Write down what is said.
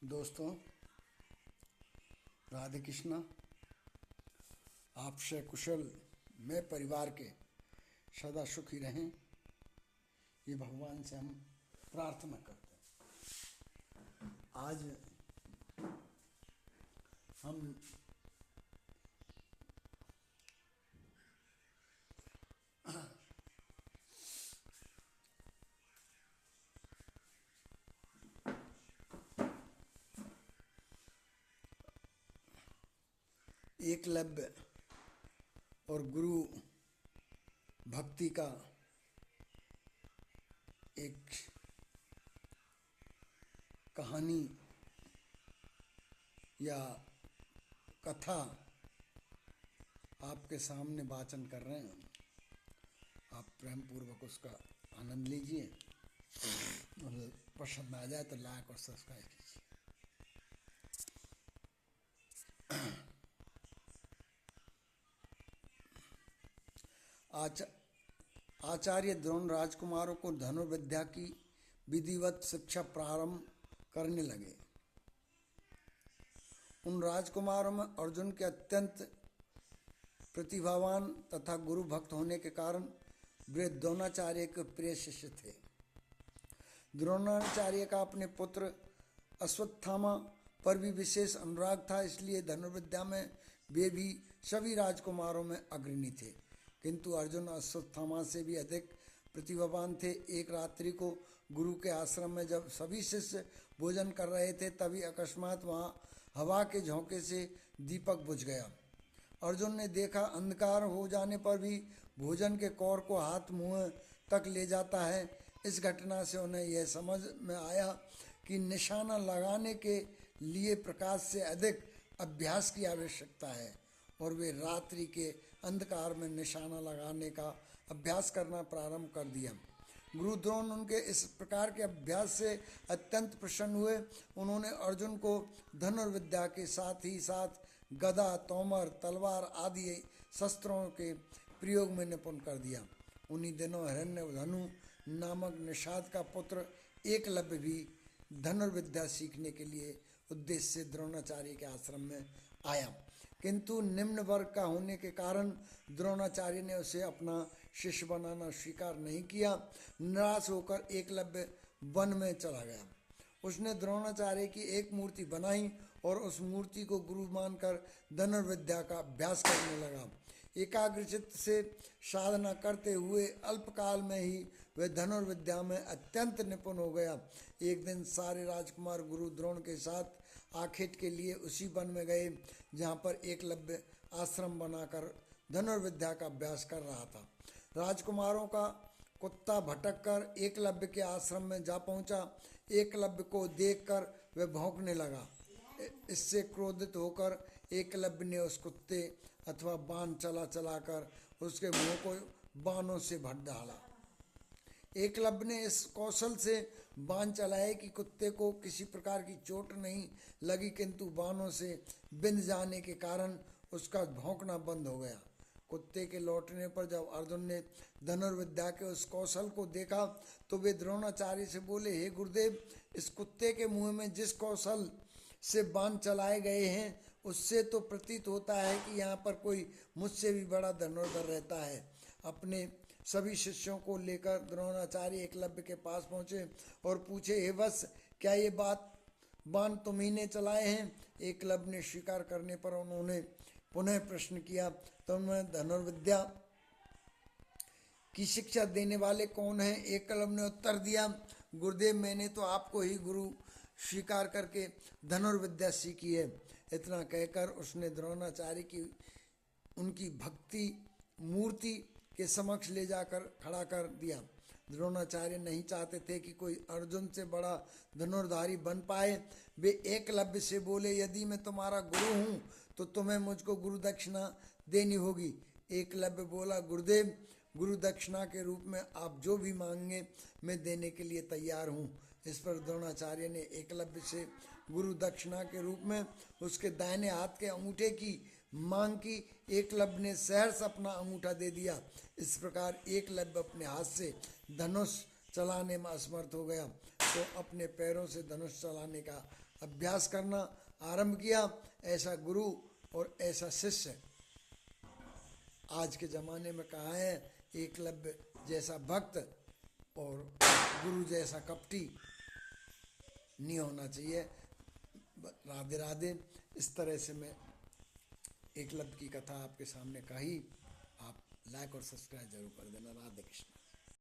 दोस्तों, राधे कृष्णा। आपसे कुशल मैं परिवार के सदा सुखी रहें, ये भगवान से हम प्रार्थना करते हैं। आज हम एकलव्य और गुरु भक्ति का एक कहानी या कथा आपके सामने वाचन कर रहे हैं। आप प्रेम पूर्वक उसका आनंद लीजिए और पसंद आ जाए तो लाइक और सब्सक्राइब कीजिए। आचार्य द्रोण राजकुमारों को धनुर्विद्या की विधिवत शिक्षा प्रारंभ करने लगे। उन राजकुमारों में अर्जुन के अत्यंत प्रतिभावान तथा गुरु भक्त होने के कारण वे द्रोणाचार्य के प्रिय शिष्य थे। द्रोणाचार्य का अपने पुत्र अश्वत्थामा पर भी विशेष अनुराग था, इसलिए धनुर्विद्या में वे भी सभी राजकुमारों में अग्रणी थे। किंतु अर्जुन अश्वत्थामा से भी अधिक प्रतिभावान थे। एक रात्रि को गुरु के आश्रम में जब सभी शिष्य भोजन कर रहे थे, तभी अकस्मात वहाँ हवा के झोंके से दीपक बुझ गया। अर्जुन ने देखा, अंधकार हो जाने पर भी भोजन के कौर को हाथ मुंह तक ले जाता है। इस घटना से उन्हें यह समझ में आया कि निशाना लगाने के लिए प्रकाश से अधिक अभ्यास की आवश्यकता है, और वे रात्रि के अंधकार में निशाना लगाने का अभ्यास करना प्रारंभ कर दिया। गुरु द्रोण उनके इस प्रकार के अभ्यास से अत्यंत प्रसन्न हुए। उन्होंने अर्जुन को धनुर्विद्या के साथ ही साथ गदा, तोमर, तलवार आदि शस्त्रों के प्रयोग में निपुण कर दिया। उन्हीं दिनों हिरण्यधनु नामक निषाद का पुत्र एकलव्य भी धनुर्विद्या सीखने के लिए उद्देश्य से द्रोणाचार्य के आश्रम में आया, किंतु निम्न वर्ग का होने के कारण द्रोणाचार्य ने उसे अपना शिष्य बनाना स्वीकार नहीं किया। निराश होकर एकलव्य वन में चला गया। उसने द्रोणाचार्य की एक मूर्ति बनाई और उस मूर्ति को गुरु मानकर धनुर्विद्या का अभ्यास करने लगा। एकाग्रचित से साधना करते हुए अल्पकाल में ही वह धनुर्विद्या में अत्यंत निपुण हो गया। एक दिन सारे राजकुमार गुरु द्रोण के साथ आखेट के लिए उसी वन में गए जहाँ पर एकलव्य आश्रम बनाकर धनुर्विद्या का अभ्यास कर रहा था। राजकुमारों का कुत्ता भटक कर एकलव्य के आश्रम में जा पहुंचा। एकलव्य को देखकर वह भौंकने लगा। इससे क्रोधित होकर एकलव्य ने उस कुत्ते अथवा बाण चलाकर उसके मुंह को बाणों से भर डाला। एकलव्य ने इस कौशल से बाण चलाए कि कुत्ते को किसी प्रकार की चोट नहीं लगी, किंतु बाणों से बिंध जाने के कारण उसका भौंकना बंद हो गया। कुत्ते के लौटने पर जब अर्जुन ने धनुर्विद्या के उस कौशल को देखा तो वे द्रोणाचार्य से बोले, हे गुरुदेव, इस कुत्ते के मुंह में जिस कौशल से बाण चलाए गए हैं उससे तो प्रतीत होता है कि यहाँ पर कोई मुझसे भी बड़ा धनुर्धर रहता है। अपने सभी शिष्यों को लेकर द्रोणाचार्य एकलव्य के पास पहुँचे और पूछे, हे वत्स, क्या ये बाण तुम्ही ने चलाए हैं? एकलव्य ने स्वीकार करने पर उन्होंने पुनः प्रश्न किया, तुम्हें धनुर्विद्या की शिक्षा देने वाले कौन हैं? एकलव्य ने उत्तर दिया, गुरुदेव, मैंने तो आपको ही गुरु स्वीकार करके धनुर्विद्या सीखी है। इतना कहकर उसने द्रोणाचार्य की उनकी भक्ति मूर्ति के समक्ष ले जाकर खड़ा कर दिया। द्रोणाचार्य नहीं चाहते थे कि कोई अर्जुन से बड़ा धनुर्धारी बन पाए। वे एकलव्य से बोले, यदि मैं तुम्हारा गुरु हूँ तो तुम्हें मुझको गुरु दक्षिणा देनी होगी। एकलव्य बोला, गुरुदेव, गुरु दक्षिणा के रूप में आप जो भी मांगे मैं देने के लिए तैयार हूँ। इस पर द्रोणाचार्य ने एकलव्य से गुरु दक्षिणा के रूप में उसके दाहिने हाथ के अंगूठे की मांग की। एकलव्य ने सहर्ष अपना अंगूठा दे दिया। इस प्रकार एकलव्य अपने हाथ से धनुष चलाने में असमर्थ हो गया। तो अपने पैरों से धनुष चलाने का अभ्यास करना आरंभ किया। ऐसा गुरु और ऐसा शिष्य आज के ज़माने में कहाँ है। एकलव्य जैसा भक्त और गुरु जैसा कपटी नहीं होना चाहिए। राधे राधे। इस तरह से मैं एकलव्य की कथा आपके सामने कही। आप लाइक और सब्सक्राइब जरूर कर देना। राधे कृष्ण।